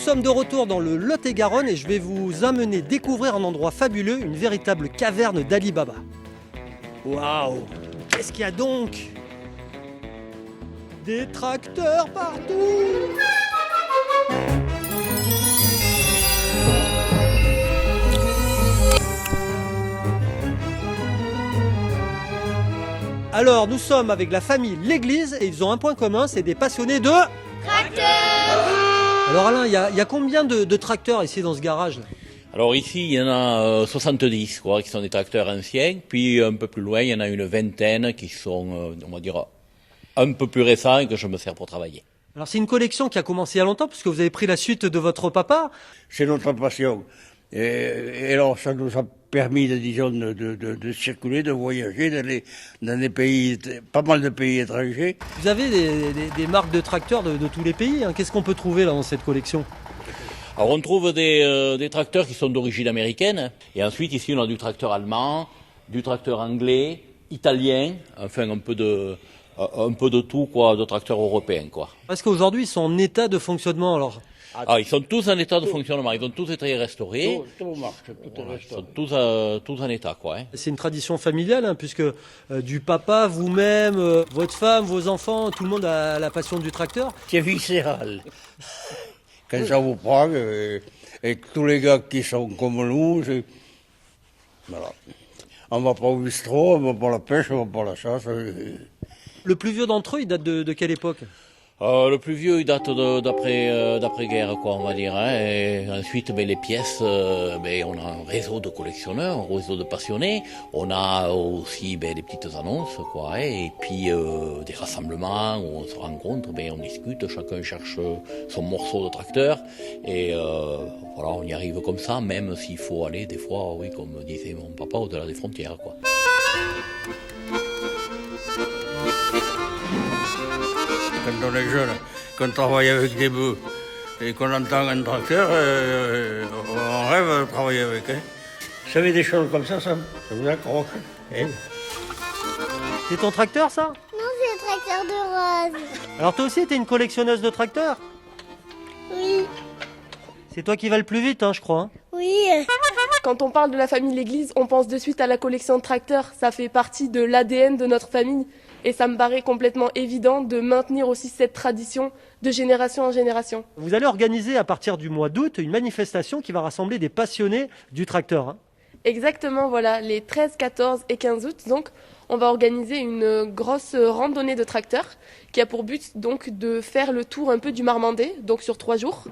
sommes de retour dans le Lot-et-Garonne et je vais vous amener découvrir un endroit fabuleux, une véritable caverne d'Ali Baba. Waouh! Qu'est-ce qu'il y a donc? Des tracteurs partout! Alors, nous sommes avec la famille L'Église et ils ont un point commun, c'est des passionnés de... Tracteur! Alors Alain, il y a combien de tracteurs ici dans ce garage? Alors ici, il y en a 70, quoi, qui sont des tracteurs anciens. Puis un peu plus loin, il y en a une vingtaine qui sont, on va dire, un peu plus récents et que je me sers pour travailler. Alors c'est une collection qui a commencé il y a longtemps puisque vous avez pris la suite de votre papa. C'est notre passion. Et alors ça nous a permis, disons, de circuler, de voyager dans des pays, pas mal de pays étrangers. Vous avez des marques de tracteurs de tous les pays, hein. Qu'est-ce qu'on peut trouver là dans cette collection? Alors on trouve des tracteurs qui sont d'origine américaine. Et ensuite ici on a du tracteur allemand, du tracteur anglais, italien, enfin un peu de tout, quoi, de tracteurs européens, quoi. Parce qu'aujourd'hui ils sont en état de fonctionnement alors. Ah, ils sont tous en état de fonctionnement, ils ont tous été restaurés. Tout marche, tout est Voilà, ils restauré. sont tous en état, quoi. Hein. C'est une tradition familiale hein, puisque du papa, vous-même, votre femme, vos enfants, tout le monde a la passion du tracteur. C'est viscéral. Quand ça vous prend, et tous les gars qui sont comme nous, voilà. On va pas au bistrot, on va pas à la pêche, on va pas à la chasse. Le plus vieux d'entre eux, il date de quelle époque? Le plus vieux, il date d'après-guerre, quoi, on va dire. Hein. Et ensuite, les pièces, on a un réseau de collectionneurs, un réseau de passionnés. On a aussi des petites annonces, quoi. Hein. Et puis des rassemblements où on se rencontre, on discute, chacun cherche son morceau de tracteur. Et voilà, on y arrive comme ça, même s'il faut aller des fois, oui, comme disait mon papa, au-delà des frontières, quoi. Quand on est jeune, qu'on travaille avec des bœufs et qu'on entend un tracteur, on rêve de travailler avec. Hein. Vous savez des choses comme ça vous accroche. Hein. C'est ton tracteur ça? Non, c'est le tracteur de Rose. Alors toi aussi t'es une collectionneuse de tracteurs? Oui. C'est toi qui vas le plus vite hein, je crois. Hein. Oui. Quand on parle de la famille L'Église, on pense de suite à la collection de tracteurs. Ça fait partie de l'ADN de notre famille. Et ça me paraît complètement évident de maintenir aussi cette tradition de génération en génération. Vous allez organiser à partir du mois d'août une manifestation qui va rassembler des passionnés du tracteur. Hein. Exactement, voilà, les 13, 14 et 15 août, donc, on va organiser une grosse randonnée de tracteurs qui a pour but donc de faire le tour un peu du Marmandais, donc sur 3 jours,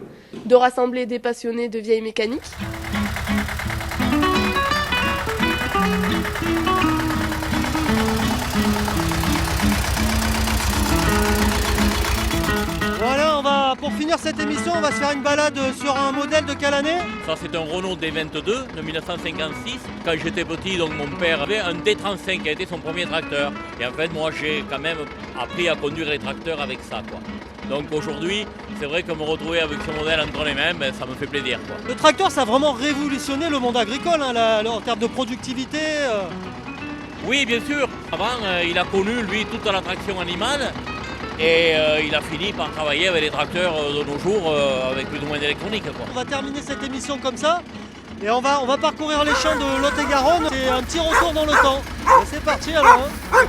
de rassembler des passionnés de vieille mécanique. Voilà, pour finir cette émission, on va se faire une balade sur un modèle de quelle année? Ça, c'est un Renault D22 de 1956. Quand j'étais petit, donc mon père avait un D35 qui a été son premier tracteur. Et en fait, moi, j'ai quand même appris à conduire les tracteurs avec ça, quoi. Donc aujourd'hui, c'est vrai que me retrouver avec ce modèle entre les mains, ça me fait plaisir, quoi. Le tracteur, ça a vraiment révolutionné le monde agricole hein, en termes de productivité. Oui, bien sûr. Avant, il a connu, lui, toute la traction animale. Et il a fini par travailler avec les tracteurs de nos jours, avec plus ou moins d'électronique, quoi. On va terminer cette émission comme ça. Et on va parcourir les champs de Lot-et-Garonne. C'est un petit retour dans le temps. Et c'est parti alors. Hein.